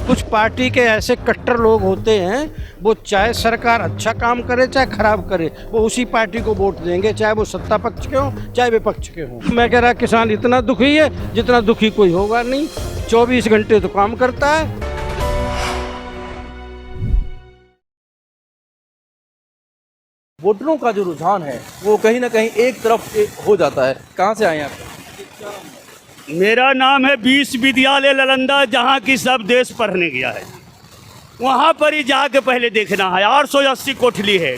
कुछ पार्टी के ऐसे कट्टर लोग होते हैं, वो चाहे सरकार अच्छा काम करे चाहे खराब करे, वो उसी पार्टी को वोट देंगे, चाहे वो सत्ता पक्ष के हों चाहे विपक्ष के हों। मैं कह रहा किसान इतना दुखी है जितना दुखी कोई होगा नहीं। 24 घंटे तो काम करता है। वोटरों का जो रुझान है वो कहीं ना कहीं एक तरफ हो जाता है। कहाँ से आए हैं आप? मेरा नाम है 20 विद्यालय नालंदा, जहाँ की सब देश पढ़ने गया है, वहाँ पर ही जाके पहले देखना है। 880 कोठली है।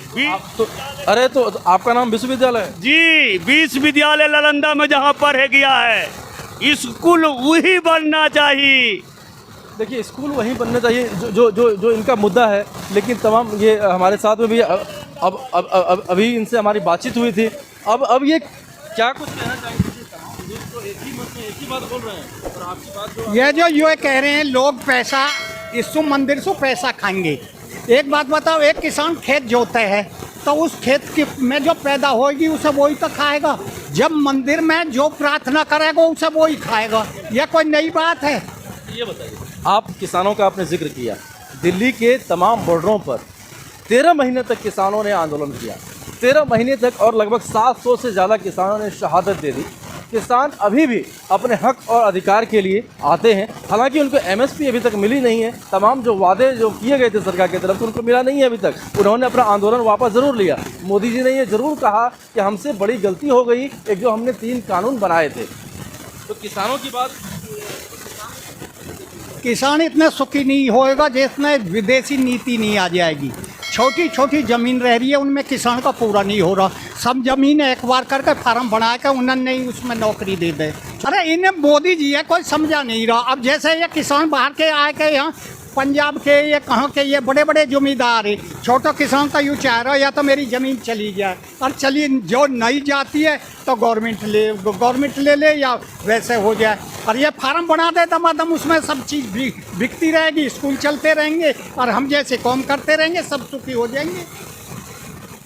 अरे तो आपका नाम विश्वविद्यालय है? जी, 20 विद्यालय नालंदा में जहाँ पढ़े गया है। स्कूल वही बनना चाहिए। देखिए, स्कूल वहीं बनना चाहिए जो इनका मुद्दा है। लेकिन तमाम ये हमारे साथ में भी अभी इनसे हमारी बातचीत हुई थी। अब ये क्या कुछ कहना चाहेंगे? तो एक ही मत में एक ही बात बोल रहे हैं और आपकी बात ये कह रहे हैं लोग पैसा इस मंदिर से पैसा खाएंगे। एक बात बताओ, एक किसान खेत जोते है तो उस खेत में जो पैदा होगी उसे वही तो खाएगा। जब मंदिर में जो प्रार्थना करेगा उसे वही खाएगा। यह कोई नई बात है? ये बताइए, आप किसानों का आपने जिक्र किया। दिल्ली के तमाम बॉर्डरों पर 13 महीने तक किसानों ने आंदोलन किया, 13 महीने तक, और लगभग 700 से ज़्यादा किसानों ने शहादत दे दी। किसान अभी भी अपने हक और अधिकार के लिए आते हैं। हालांकि उनको एमएसपी अभी तक मिली नहीं है। तमाम जो वादे जो किए गए थे सरकार की तरफ से उनको मिला नहीं है अभी तक। उन्होंने अपना आंदोलन वापस ज़रूर लिया। मोदी जी ने ये ज़रूर कहा कि हमसे बड़ी गलती हो गई, एक जो हमने 3 कानून बनाए थे। तो किसानों की बात, किसान इतना सुखी नहीं होएगा जिसमें विदेशी नीति नहीं आ जाएगी। छोटी छोटी ज़मीन रह रही है, उनमें किसान का पूरा नहीं हो रहा। सब ज़मीन एक बार करके फार्म बना के उन्होंने नहीं उसमें नौकरी दे दे। अरे इन्हें मोदी जी है कोई समझा नहीं रहा। अब जैसे ये किसान बाहर के आए के यहाँ पंजाब के, ये कहाँ के, ये बड़े बड़े जमींदार है। छोटा किसान का यूँ चाह रहा है या तो मेरी ज़मीन चली जाए, और चली जो नहीं जाती है तो गवर्नमेंट ले ले या वैसे हो जाए। और ये फार्म बना दे दमादम, उसमें सब चीज़ बिकती रहेगी, स्कूल चलते रहेंगे और हम जैसे काम करते रहेंगे, सब सुखी हो जाएंगे।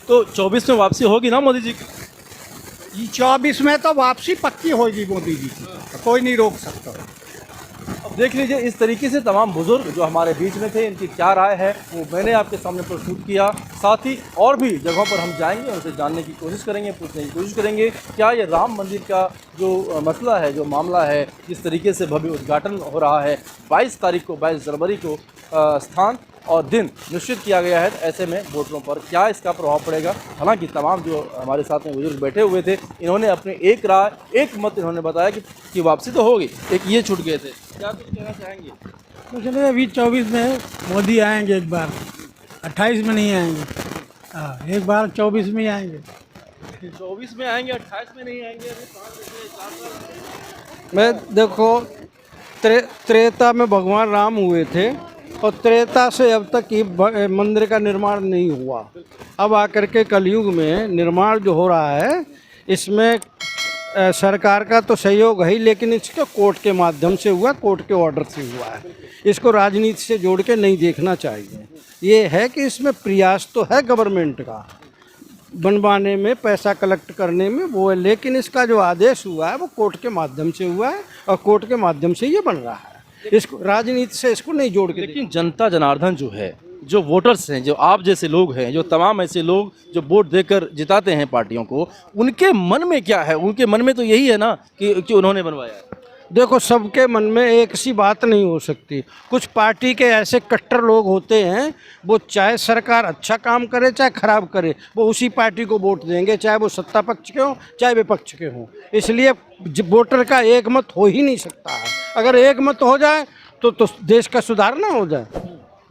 तो 24 में वापसी होगी ना मोदी जी की? 24 में तो वापसी पक्की होगी मोदी जी की, कोई नहीं रोक सकता। अब देख लीजिए, इस तरीके से तमाम बुजुर्ग जो हमारे बीच में थे, इनकी क्या राय है वो मैंने आपके सामने प्रस्तुत किया। साथ ही और भी जगहों पर हम जाएंगे, उनसे जानने की कोशिश करेंगे, पूछने की कोशिश करेंगे क्या ये राम मंदिर का जो मसला है, जो मामला है, जिस तरीके से भव्य उद्घाटन हो रहा है 22 तारीख को, 22 जनवरी को स्थान और दिन निश्चित किया गया है, तो ऐसे में वोटरों पर क्या इसका प्रभाव पड़ेगा। हालांकि तमाम जो हमारे साथ में बुजुर्ग बैठे हुए थे, इन्होंने अपने एक राय, एक मत इन्होंने बताया कि वापसी तो होगी, एक ये छूट गए थे। क्या कुछ कहना चाहेंगे? मुझे अभी 24 में मोदी आएंगे, एक बार 28 में नहीं आएंगे। हाँ, एक बार 24 में ही आएंगे। 24 में आएंगे, 28 में नहीं आएंगे। अभी 4 साल मैं देखो, त्रेता में भगवान राम हुए थे और त्रेता से अब तक ये मंदिर का निर्माण नहीं हुआ। अब आकर के कलयुग में निर्माण जो हो रहा है, इसमें सरकार का तो सहयोग है ही, लेकिन इसको कोर्ट के माध्यम से हुआ, कोर्ट के ऑर्डर से हुआ है। इसको राजनीति से जोड़ के नहीं देखना चाहिए। ये है कि इसमें प्रयास तो है गवर्नमेंट का बनवाने में, पैसा कलेक्ट करने में, वो है, लेकिन इसका जो आदेश हुआ है वो कोर्ट के माध्यम से हुआ है और कोर्ट के माध्यम से ये बन रहा है। इसको राजनीति से इसको नहीं जोड़ के। लेकिन जनता जनार्दन जो है, जो वोटर्स हैं, जो आप जैसे लोग हैं, जो तमाम ऐसे लोग जो वोट देकर जिताते हैं पार्टियों को, उनके मन में क्या है? उनके मन में तो यही है ना कि उन्होंने बनवाया है। देखो, सबके मन में एक सी बात नहीं हो सकती। कुछ पार्टी के ऐसे कट्टर लोग होते हैं, वो चाहे सरकार अच्छा काम करे चाहे खराब करे, वो उसी पार्टी को वोट देंगे, चाहे वो सत्ता पक्ष के हों चाहे विपक्ष के हों। इसलिए वोटर का एक मत हो ही नहीं सकता है। अगर एक मत हो जाए तो देश का सुधार ना हो जाए,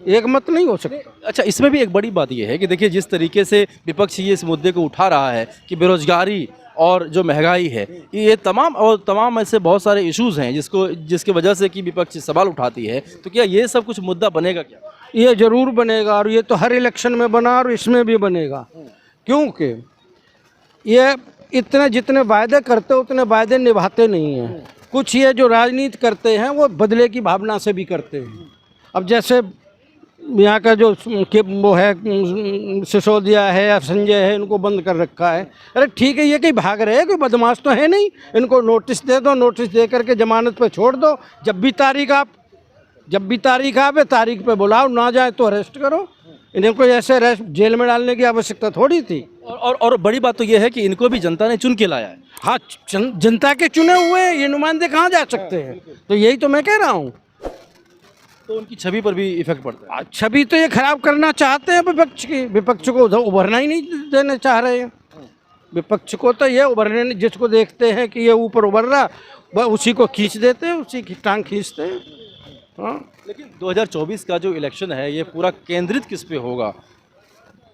एक मत नहीं हो सकता। अच्छा, इसमें भी एक बड़ी बात यह है कि देखिए, जिस तरीके से विपक्ष ये इस मुद्दे को उठा रहा है कि बेरोजगारी और जो महंगाई है, ये तमाम ऐसे बहुत सारे इश्यूज़ हैं जिसकी वजह से कि विपक्ष सवाल उठाती है। तो क्या ये सब कुछ मुद्दा बनेगा क्या? ये ज़रूर बनेगा, और ये तो हर इलेक्शन में बना और इसमें भी बनेगा। क्योंकि ये इतने जितने वायदे करते उतने वायदे निभाते नहीं हैं। कुछ ये जो राजनीति करते हैं वो बदले की भावना से भी करते हैं। अब जैसे यहाँ का जो वो है सिसोदिया है या संजय है, इनको बंद कर रखा है। अरे ठीक है, ये कहीं भाग रहे हैं, कोई बदमाश तो है नहीं। इनको नोटिस दे दो, नोटिस दे करके जमानत पे छोड़ दो। जब भी तारीख आप जब भी तारीख आवे तारीख पे बुलाओ, ना जाए तो अरेस्ट करो। इन्हें कोई ऐसे अरेस्ट जेल में डालने की आवश्यकता थोड़ी थी। और बड़ी बात तो ये है कि इनको भी जनता ने चुन के लाया है। हाँ, जनता के चुने हुए ये नुमाइंदे कहाँ जा सकते हैं? तो यही तो मैं कह रहा हूँ। तो उनकी छवि पर भी इफेक्ट पड़ता है। छवि तो ये खराब करना चाहते हैं विपक्ष की, विपक्ष को उभरना ही नहीं देना चाह रहे हैं। विपक्ष को तो ये उभरने, जिसको देखते हैं कि ये ऊपर उभर रहा, वह उसी को खींच देते हैं, उसी की टांग खींचते हैं। हाँ, लेकिन 2024 का जो इलेक्शन है ये पूरा केंद्रित किस पे होगा?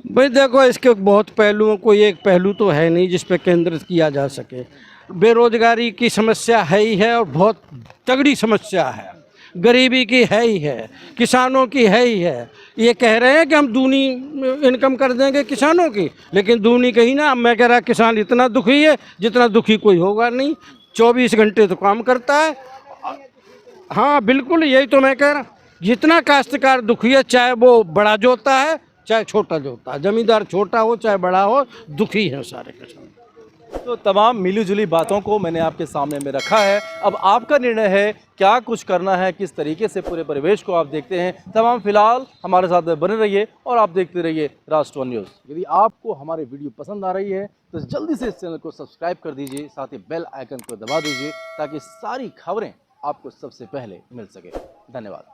भाई देखो, इसके बहुत पहलुओं, कोई एक पहलू तो है नहीं जिस पे केंद्रित किया जा सके। बेरोजगारी की समस्या है ही है और बहुत तगड़ी समस्या है, गरीबी की है ही है, किसानों की है ही है। ये कह रहे हैं कि हम दूनी इनकम कर देंगे किसानों की, लेकिन दूनी कहीं ना। मैं कह रहा किसान इतना दुखी है जितना दुखी कोई होगा नहीं। 24 घंटे तो काम करता है। हाँ बिल्कुल, यही तो मैं कह रहा। जितना काश्तकार दुखी है, चाहे वो बड़ा जोता है चाहे छोटा जोता है, जमींदार छोटा हो चाहे बड़ा हो, दुखी है सारे किसान। तो तमाम मिली जुली बातों को मैंने आपके सामने में रखा है। अब आपका निर्णय है क्या कुछ करना है, किस तरीके से पूरे परिवेश को आप देखते हैं। तमाम फिलहाल हमारे साथ बने रहिए और आप देखते रहिए राष्ट्र वन न्यूज़। यदि आपको हमारी वीडियो पसंद आ रही है तो जल्दी से इस चैनल को सब्सक्राइब कर दीजिए, साथ ही बेल आइकन को दबा दीजिए ताकि सारी खबरें आपको सबसे पहले मिल सके। धन्यवाद।